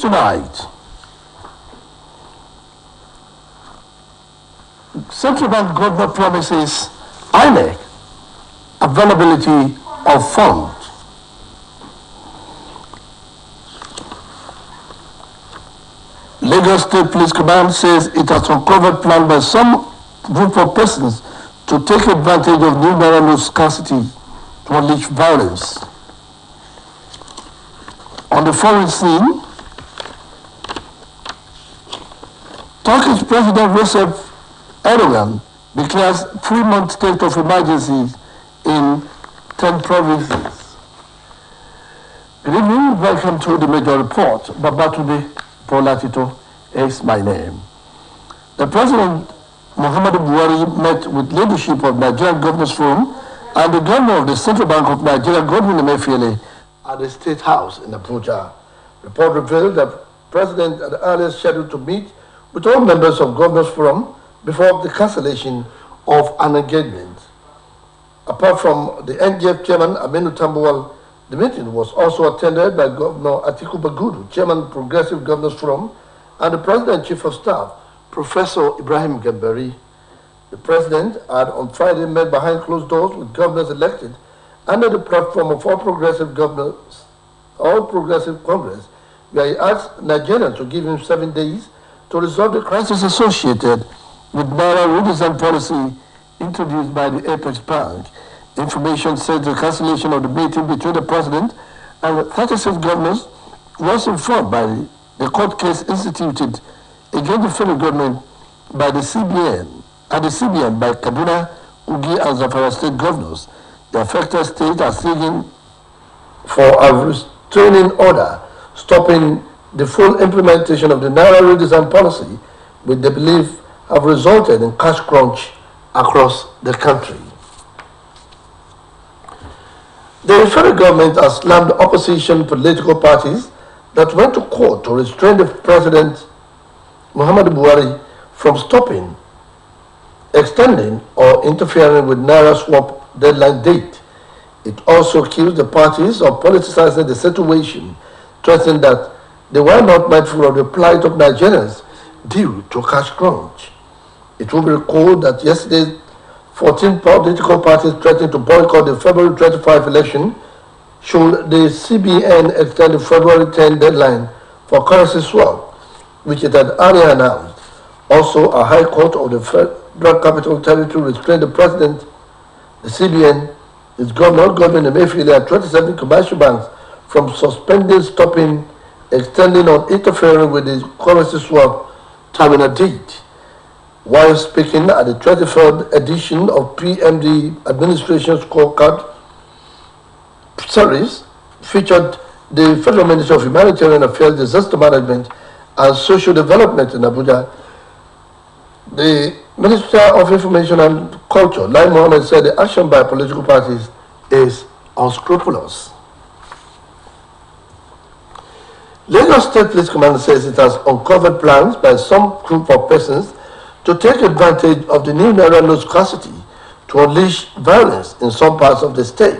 tonight. Central Bank Governor promises INEC availability of funds. Lagos State Police Command says it has uncovered plan by some group of persons to take advantage of new naira note scarcity to unleash violence. On the foreign scene, Turkish President Recep Erdogan declares 3-month state of emergency in 10 provinces. Good evening, welcome to the major report. Babatunde Polatito is my name. The President Muhammadu Buhari met with leadership of Nigerian Governors Forum and the Governor of the Central Bank of Nigeria, Godwin Emefiele, at the State House in Abuja. Report revealed that the President had earlier scheduled to meet with all members of Governors Forum before the cancellation of an engagement. Apart from the NGF Chairman Aminu Tambuwal, the meeting was also attended by Governor Atiku Bagudu, Chairman Progressive Governors Forum, and the President Chief of Staff, Professor Ibrahim Gambari. The President had on Friday met behind closed doors with governors elected under the platform of All Progressive Congress, where he asked Nigerians to give him 7 days to resolve the crisis associated with Naira redesign policy introduced by the Apex Bank. Information said the cancellation of the meeting between the President and the 36 governors was informed by the court case instituted against the federal government by the CBN by Kaduna, Ugi, and Zamfara state governors. The affected states are seeking for a restraining order stopping the full implementation of the Naira redesign policy, which they believe have resulted in cash crunch across the country. The federal government has slammed opposition political parties that went to court to restrain the President Muhammadu Buhari from stopping, extending, or interfering with Naira swap deadline date. It also accused the parties of politicizing the situation, threatening that they were not mindful of the plight of Nigerians due to cash crunch. It will be recalled that yesterday, 14 political parties threatened to boycott the February 25 election should the CBN extend the February 10 deadline for currency swap, which it had earlier announced. Also, a high court of the Federal Capital Territory restrained the President, the CBN, its governor, Godwin Emefiele, and 27 commercial banks from suspending, stopping, extending, or interfering with the currency swap terminal date. While speaking at the 23rd edition of PMD Administration Scorecard series, featured the Federal Minister of Humanitarian Affairs, Disaster Management, and Social Development in Abuja, the Minister of Information and Culture, Lai Mohammed, said the action by political parties is unscrupulous. Lagos State Police Command says it has uncovered plans by some group of persons to take advantage of the new Naira note scarcity to unleash violence in some parts of the state.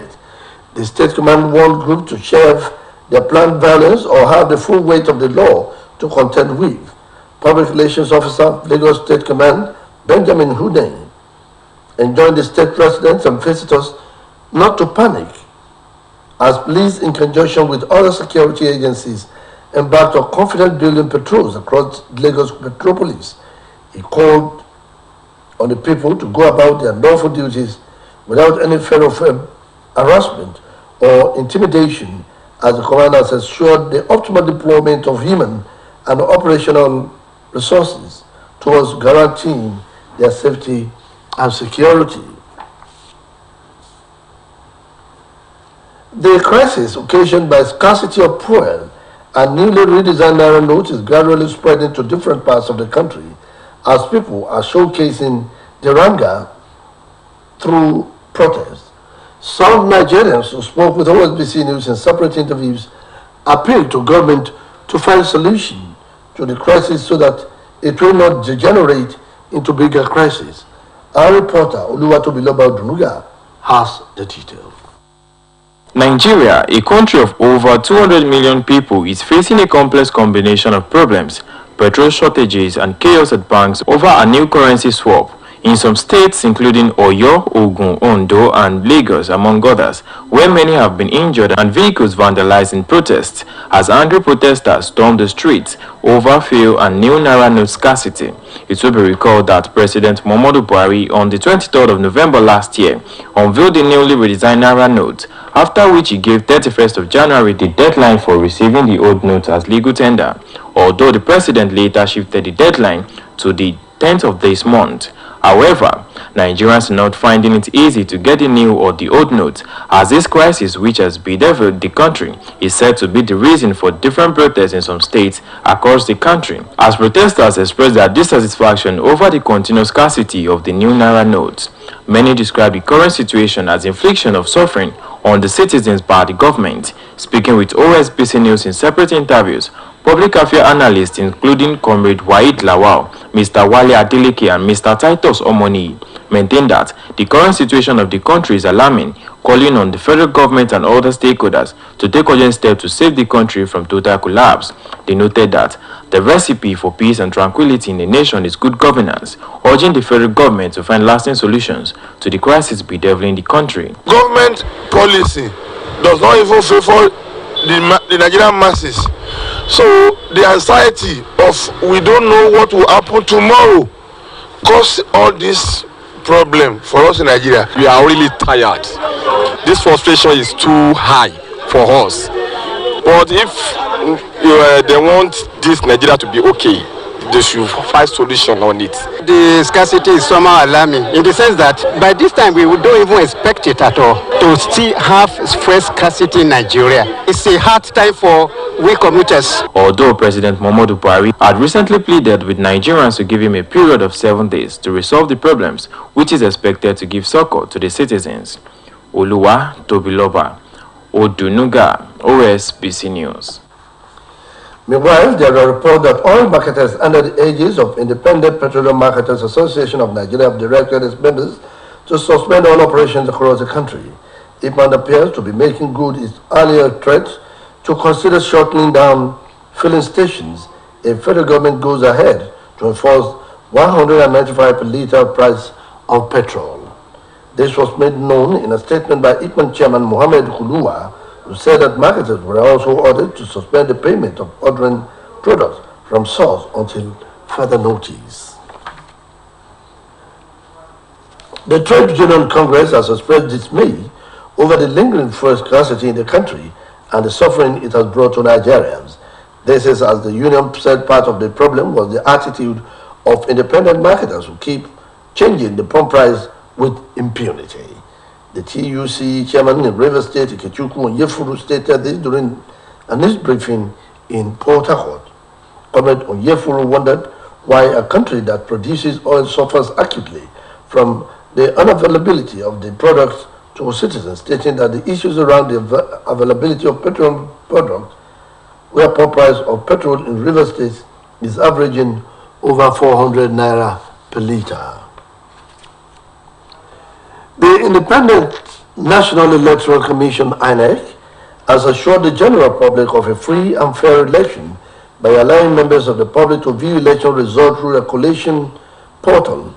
The State Command warned groups to shelve their planned violence or have the full weight of the law to contend with. Public Relations Officer, Lagos State Command, Benjamin Hundeyin, enjoined the state residents and visitors not to panic, as police, in conjunction with other security agencies, embarked on confidence building patrols across Lagos metropolis. He called on the people to go about their lawful duties without any fear of harassment or intimidation, as the commander has assured the optimal deployment of human and operational resources towards guaranteeing their safety and security. The crisis occasioned by scarcity of fuel and newly redesigned Naira notes is gradually spreading to different parts of the country, as people are showcasing their anger through protests. Some Nigerians who spoke with Osbc News in separate interviews appealed to government to find a solution to the crisis so that it will not degenerate into bigger crisis. Our reporter, Oluwatobiloba Odunuga, has the details. Nigeria, a country of over 200 million people, is facing a complex combination of problems, petrol shortages and chaos at banks over a new currency swap. In some states, including Oyo, Ogun, Ondo, and Lagos, among others, where many have been injured and vehicles vandalized in protests, as angry protesters stormed the streets over fuel and new naira note scarcity. It will be recalled that President Muhammadu Buhari, on the 23rd of November last year, unveiled the newly redesigned naira note, after which he gave 31st of January the deadline for receiving the old notes as legal tender, although the president later shifted the deadline to the 10th of this month. However, Nigerians are not finding it easy to get the new or the old notes, as this crisis, which has bedeviled the country, is said to be the reason for different protests in some states across the country, as protesters express their dissatisfaction over the continuous scarcity of the new naira notes. Many describe the current situation as infliction of suffering on the citizens by the government. Speaking with Osbc News in separate interviews, public affairs analysts including Comrade Waheed Lawal, Mr. Wale Adeleke and Mr. Titus Omoni maintain that the current situation of the country is alarming, calling on the federal government and other stakeholders to take urgent steps to save the country from total collapse. They noted that the recipe for peace and tranquility in the nation is good governance, urging the federal government to find lasting solutions to the crisis bedeviling the country. Government policy does not even favor the Nigerian masses. So the anxiety of we don't know what will happen tomorrow cause all this problem for us in Nigeria. We are really tired. This frustration is too high for us. But if they want this Nigeria to be okay, they should find solution on it. The scarcity is somehow alarming in the sense that by this time we don't even expect it at all to still have fresh scarcity in Nigeria. It's a hard time for we commuters. Although President Muhammadu Buhari had recently pleaded with Nigerians to give him a period of 7 days to resolve the problems, which is expected to give succor to the citizens. Oluwa Tobiloba, Odunuga, Osbc News. Meanwhile, there are reports that oil marketers under the aegis of Independent Petroleum Marketers Association of Nigeria have directed its members to suspend all operations across the country. IPMAN appears to be making good its earlier threat to consider shortening down filling stations if federal government goes ahead to enforce 195 per litre price of petrol. This was made known in a statement by IPMAN chairman Mohammed Kuluwa, who said that marketers were also ordered to suspend the payment of ordering products from source until further notice. The Trade Union Congress has expressed dismay over the lingering fuel scarcity in the country and the suffering it has brought to Nigerians. This is, as the union said, part of the problem was the attitude of independent marketers who keep changing the pump price with impunity. The TUC chairman in Rivers State, Ikechukwu Onyefuru, stated this during a news briefing in Port Harcourt. Comrade Onyefuru wondered why a country that produces oil suffers acutely from the unavailability of the products to citizens, stating that the issues around the availability of petroleum products, where pump price of petrol in Rivers State is averaging over 400 naira per litre. The Independent National Electoral Commission, INEC, has assured the general public of a free and fair election by allowing members of the public to view election results through a collation portal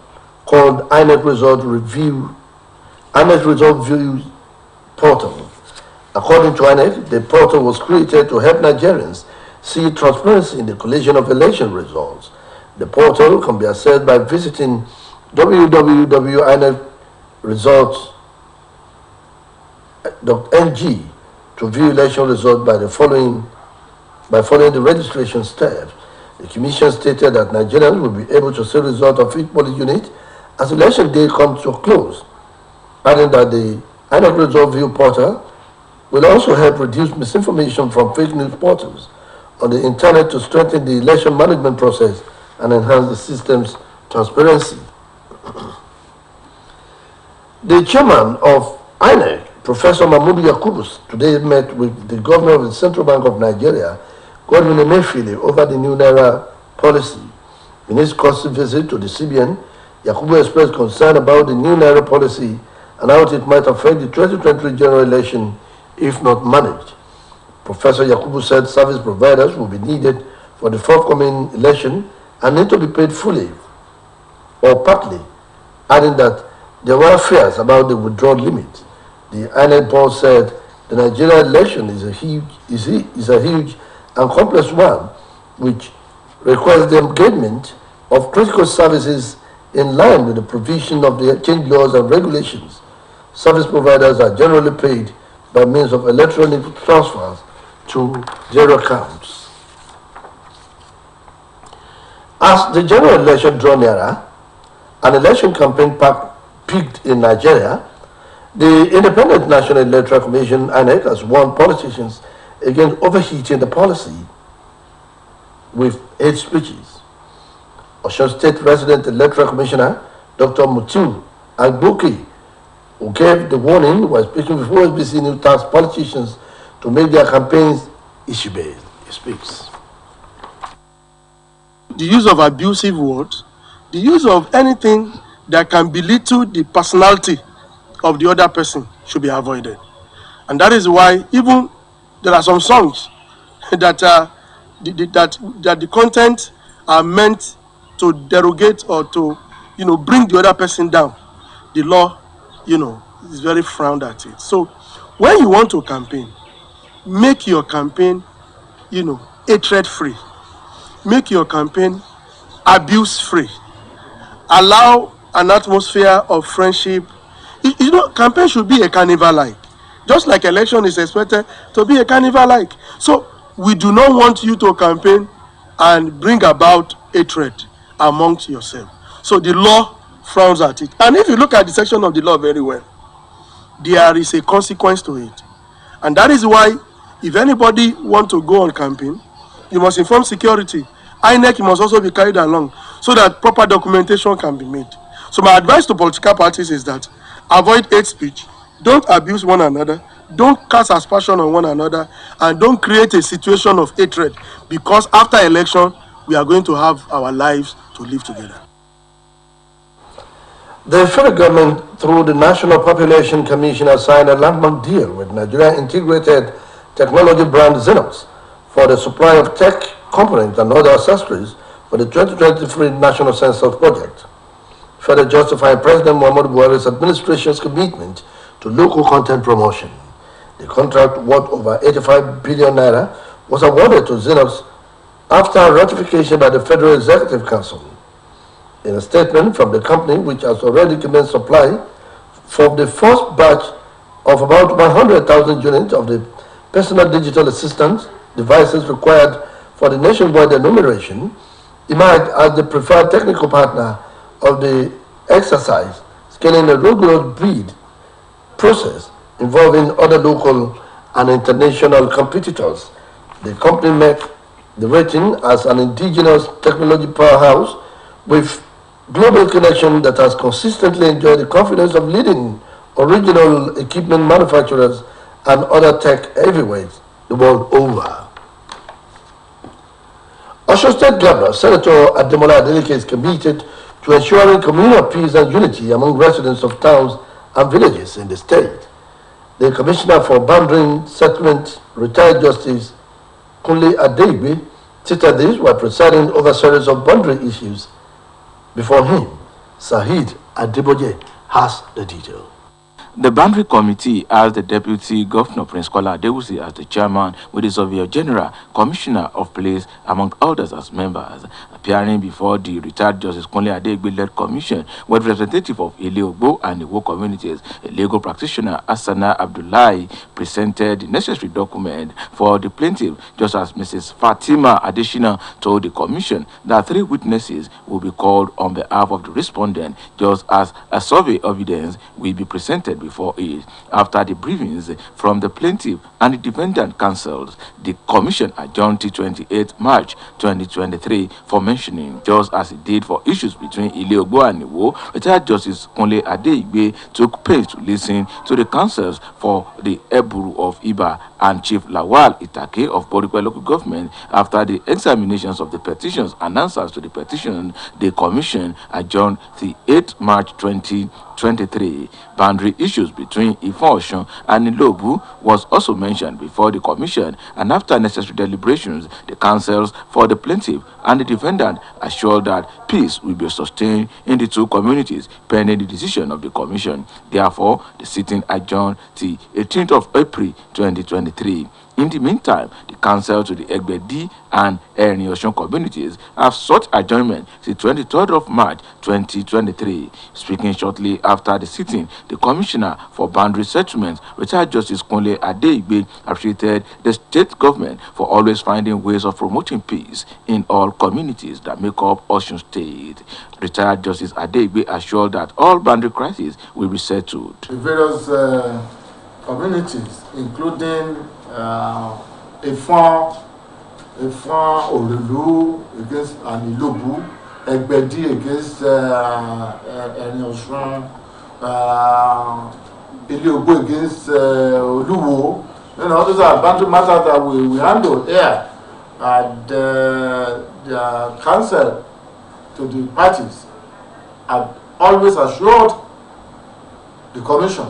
called INEC Result View Portal. According to INEC, the portal was created to help Nigerians see transparency in the collation of election results. The portal can be accessed by visiting www.inecresults.ng to view election results by following the registration steps. The Commission stated that Nigerians will be able to see results of each polling unit as election day comes to a close, adding that the INEC Result View portal will also help reduce misinformation from fake news portals on the internet to strengthen the election management process and enhance the system's transparency. The chairman of INEC, Professor Mahmoud Yakubus, today met with the governor of the Central Bank of Nigeria, Godwin Emefiele, over the new Naira policy. In his courtesy visit to the CBN, Yakubu expressed concern about the new Naira policy and how it might affect the 2023 general election if not managed. Professor Yakubu said service providers will be needed for the forthcoming election and need to be paid fully or partly, adding that there were fears about the withdrawal limit. The INEC board said the Nigeria election is a huge and complex one, which requires the engagement of critical services in line with the provision of the exchange laws and regulations. Service providers are generally paid by means of electronic transfers to their accounts. As the general election drew nearer, an election campaign peaked in Nigeria. The Independent National Electoral Commission, INEC, has warned politicians against overheating the policy with hate speeches. Osun State Resident Electoral Commissioner Dr. Mutiu Agboke, who gave the warning, was speaking before Osbc News, tasked politicians to make their campaigns issue-based. He speaks. The use of abusive words, the use of anything that can belittle the personality of the other person should be avoided. And that is why even there are some songs that the content are meant to derogate or to, bring the other person down. The law, is very frowned at it. So when you want to campaign, make your campaign, hatred-free. Make your campaign abuse-free. Allow an atmosphere of friendship. Campaign should be a carnival-like. Just like election is expected to be a carnival-like. So we do not want you to campaign and bring about hatred amongst yourself. So the law frowns at it. And if you look at the section of the law very well, there is a consequence to it. And that is why if anybody wants to go on campaign, you must inform security. INEC must also be carried along so that proper documentation can be made. So my advice to political parties is that avoid hate speech, don't abuse one another, don't cast aspersion on one another, and don't create a situation of hatred, because after election, we are going to have our lives to live together. The federal government, through the National Population Commission, has signed a landmark deal with Nigeria Integrated Technology brand Xenos for the supply of tech components and other accessories for the 2023 National Census Project, further justifying President Muhammadu Buhari's administration's commitment to local content promotion. The contract, worth over 85 billion naira, was awarded to Xenos after ratification by the Federal Executive Council. In a statement from the company, which has already commenced supply for the first batch of about 100,000 units of the personal digital assistance devices required for the nationwide enumeration, emerged as the preferred technical partner of the exercise, scaling a rigorous bid process involving other local and international competitors. The company met the rating as an indigenous technology powerhouse with global connection that has consistently enjoyed the confidence of leading original equipment manufacturers and other tech heavyweights the world over. Ossun State Governor Senator Ademola Adeleke is committed to ensuring communal peace and unity among residents of towns and villages in the state. The Commissioner for Boundary Settlement, retired Justice Kunle Adeigbe, stated this while presiding over a series of boundary issues. Before him, Saheed Adeboje has the detail. The Boundary Committee has the Deputy Governor Prince Kola Adewusi as the chairman, with the Surveyor General, Commissioner of Police, among others as members. Appearing before the retired Justice Kunle Adeigbe-led commission with representative of Ile-Ogbo and Iwo communities, a legal practitioner, Asana Abdullahi, presented the necessary document for the plaintiff, just as Mrs. Fatima Adeshina told the commission that 3 witnesses will be called on behalf of the respondent, just as a survey evidence will be presented before it. After the briefings from the plaintiff and the defendant counsels, the commission adjourned to 28 March 2023 for mentioning, just as it did for issues between Ile-Ogbo and Iwo. Retired Justice Kunle Adeigbe took pains to listen to the counsels for the Eburu of Iba and Chief Lawal Itake of Boricua local government after the examinations of the petitions and answers to the petition. The commission adjourned the 8th March 2023. Boundary issues between Ifon and Ilobu was also mentioned before the commission, and after necessary deliberations, the counsels for the plaintiff and the defendant assured that peace will be sustained in the two communities pending the decision of the commission. Therefore, the sitting adjourned till 18th of April 2023. In the meantime, the counsel to the Egbedi and Erin-Osun communities have sought adjournment till 23rd of March 2023. Speaking shortly after the sitting, the Commissioner for Boundary Settlements, retired Justice Kunle Adeigbe, appreciated the state government for always finding ways of promoting peace in all communities that make up Osun State. Retired Justice Adeigbe assured that all boundary crises will be settled. The various communities, including Ifon, Olulu against Ilobu, Egbedi against Erin-Osun, Ilobu against Oluwo. Those are boundary matters that we handle here. The counsel to the parties have always assured the commission,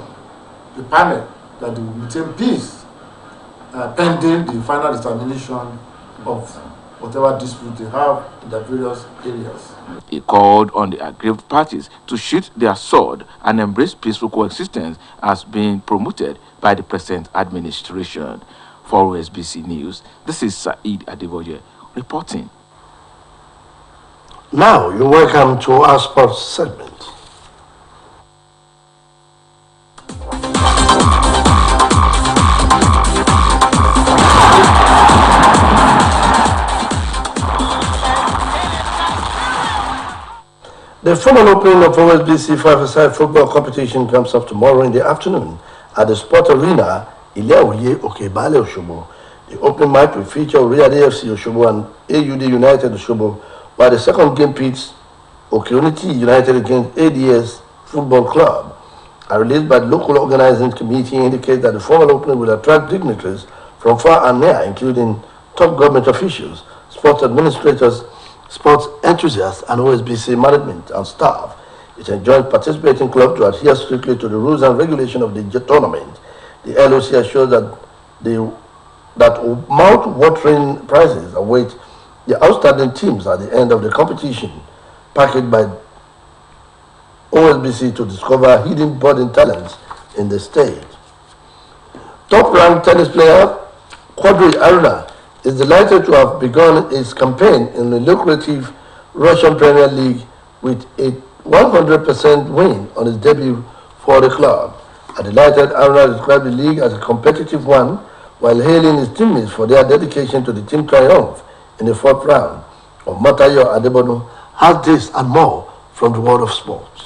the panel, that they will maintain peace pending the final determination of whatever dispute they have in the various areas. He called on the aggrieved parties to sheath their sword and embrace peaceful coexistence as being promoted by the present administration. For Osbc News, this is Saeed Adeboye reporting. Now, you're welcome to our sports segment. The formal opening of Osbc 5-a-side football competition comes up tomorrow in the afternoon at the Sport Arena, Ileoye Okebale Oshobo. The opening match will feature Real AFC Oshobo and AUD United Oshobo, while the second game pits Okeunity United against ADS Football Club. A release by the local organizing committee indicates that the formal opening will attract dignitaries from far and near, including top government officials, sports administrators, sports enthusiasts, and Osbc management and staff. It enjoins participating clubs to adhere strictly to the rules and regulations of the tournament. The LOC assures that mouth-watering prizes await the outstanding teams at the end of the competition, packaged by Osbc to discover hidden budding talents in the state. Top-ranked tennis player Quadri Aruna is delighted to have begun its campaign in the lucrative Russian Premier League with a 100% win on his debut for the club. A delighted Aruna described the league as a competitive one while hailing his teammates for their dedication to the team triumph in the fourth round. Matayo Adebono has this and more from the world of sports.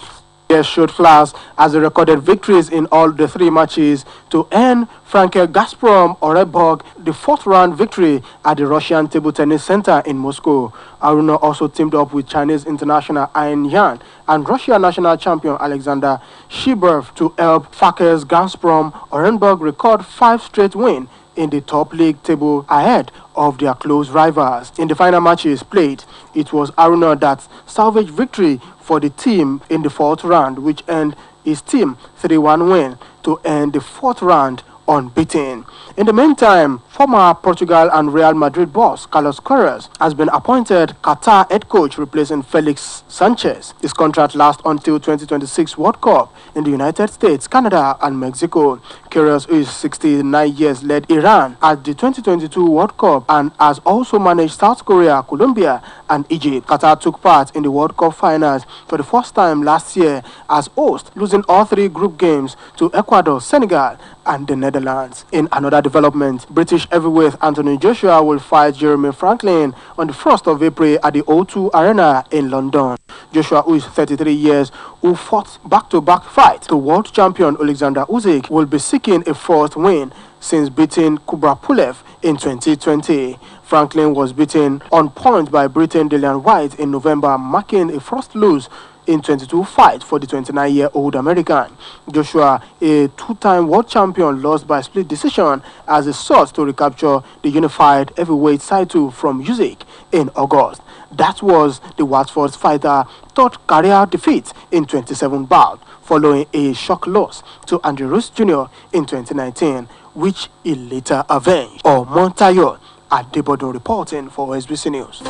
Showed class as they recorded victories in all the three matches to earn Frankel Gazprom Orebog the fourth round victory at the Russian Table Tennis Center in Moscow. Aruna also teamed up with Chinese international Ain Yan and Russian national champion Alexander Shiberv to help Frankel Gazprom Orenburg record 5 straight wins in the top league table ahead of their close rivals. In the final matches played, it was Aruna that salvaged victory for the team in the fourth round, which earned his team 3-1 win to end the fourth round unbeaten. In the meantime, former Portugal and Real Madrid boss Carlos Queiroz has been appointed Qatar head coach, replacing Felix Sanchez. His contract lasts until 2026 World Cup in the United States, Canada, and Mexico. Queiroz, who is 69 years, led Iran at the 2022 World Cup and has also managed South Korea, Colombia, and Egypt. Qatar took part in the World Cup finals for the first time last year as host, losing all 3 group games to Ecuador, Senegal, and the Netherlands. In another development, British heavyweight Anthony Joshua will fight Jeremy Franklin on the 1st of April at the O2 Arena in London. Joshua, who is 33 years, who fought back-to-back fights to world champion Alexander Usyk, will be seeking a fourth win since beating Kubra Pulev in 2020. Franklin was beaten on point by Britain Dillian White in November, marking a first lose in 22 fights for the 29-year-old American. Joshua, a two-time world champion, lost by split decision as he sought to recapture the unified heavyweight title from Usyk in August. That was the Watford fighter third career defeat in 27 bouts, following a shock loss to Andy Ruiz Jr. in 2019, which he later avenged. Montayo Adebodo reporting for Osbc News.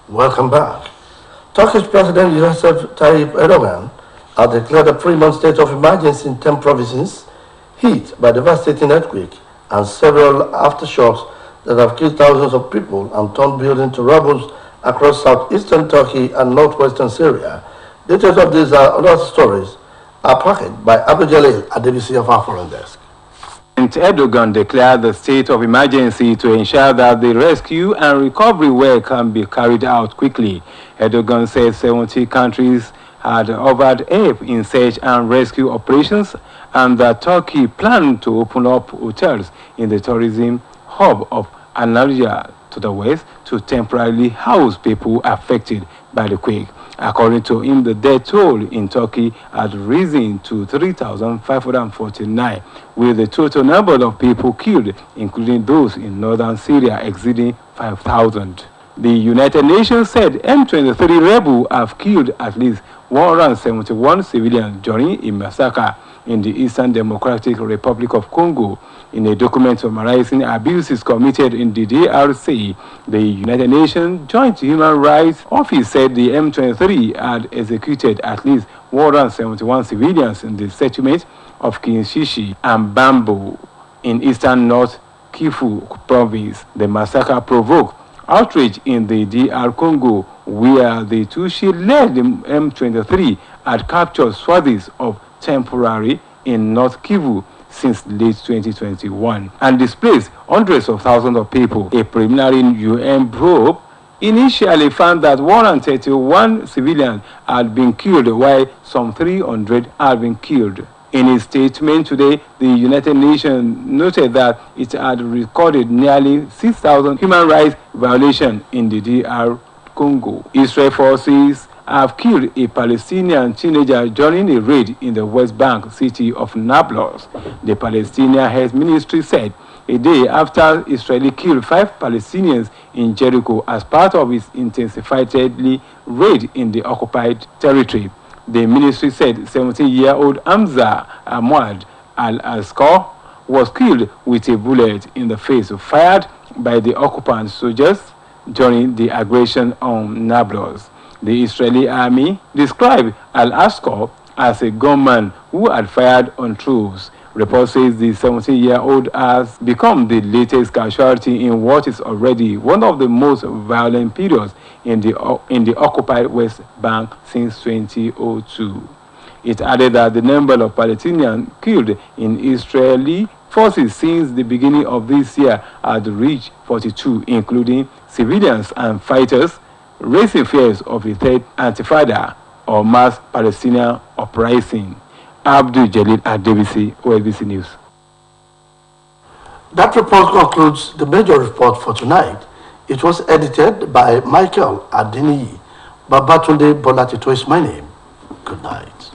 Welcome back. Turkish President Recep Tayyip Erdogan has declared a 3-month state of emergency in 10 provinces hit by devastating earthquake and several aftershocks that have killed thousands of people and turned buildings to rubble across southeastern Turkey and northwestern Syria. Details of these and other stories are packaged by Abu Jalil at the BBC of our foreign desk. Erdogan declared the state of emergency to ensure that the rescue and recovery work can be carried out quickly. Erdogan said 70 countries had offered help in search and rescue operations and that Turkey planned to open up hotels in the tourism hub of Antalya to the west to temporarily house people affected by the quake. According to him, the death toll in Turkey had risen to 3,549, with the total number of people killed, including those in northern Syria, exceeding 5,000. The United Nations said M23 rebels have killed at least 171 civilians during a massacre in the Eastern Democratic Republic of Congo. In a document summarizing abuses committed in the DRC, the United Nations Joint Human Rights Office said the M23 had executed at least 171 civilians in the settlement of Kinshishi and Bambo in eastern North Kivu province. The massacre provoked outrage in the DR Congo, where the Tutsi-led M23 had captured swathes of temporary in North Kivu since late 2021 and displaced hundreds of thousands of people. A preliminary UN probe initially found that 131 civilians had been killed while some 300 had been killed. In a statement today, the United Nations noted that it had recorded nearly 6,000 human rights violations in the DR Congo. Israel forces have killed a Palestinian teenager during a raid in the West Bank city of Nablus. The Palestinian Health Ministry said a day after Israel killed 5 Palestinians in Jericho as part of its intensified raid in the occupied territory. The ministry said 17-year-old Hamza Ahmad al-Askar was killed with a bullet in the face fired by the occupant soldiers during the aggression on Nablus. The Israeli army described al-Askar as a gunman who had fired on troops. Report says the 17-year-old has become the latest casualty in what is already one of the most violent periods in the occupied West Bank since 2002. It added that the number of Palestinians killed in Israeli forces since the beginning of this year had reached 42, including civilians and fighters, raising fears of a third Intifada or mass Palestinian uprising. Abdul Jalil at OSBC News. That report concludes the major report for tonight. It was edited by Michael Adeniyi. Babatunde Bolatito is my name. Good night.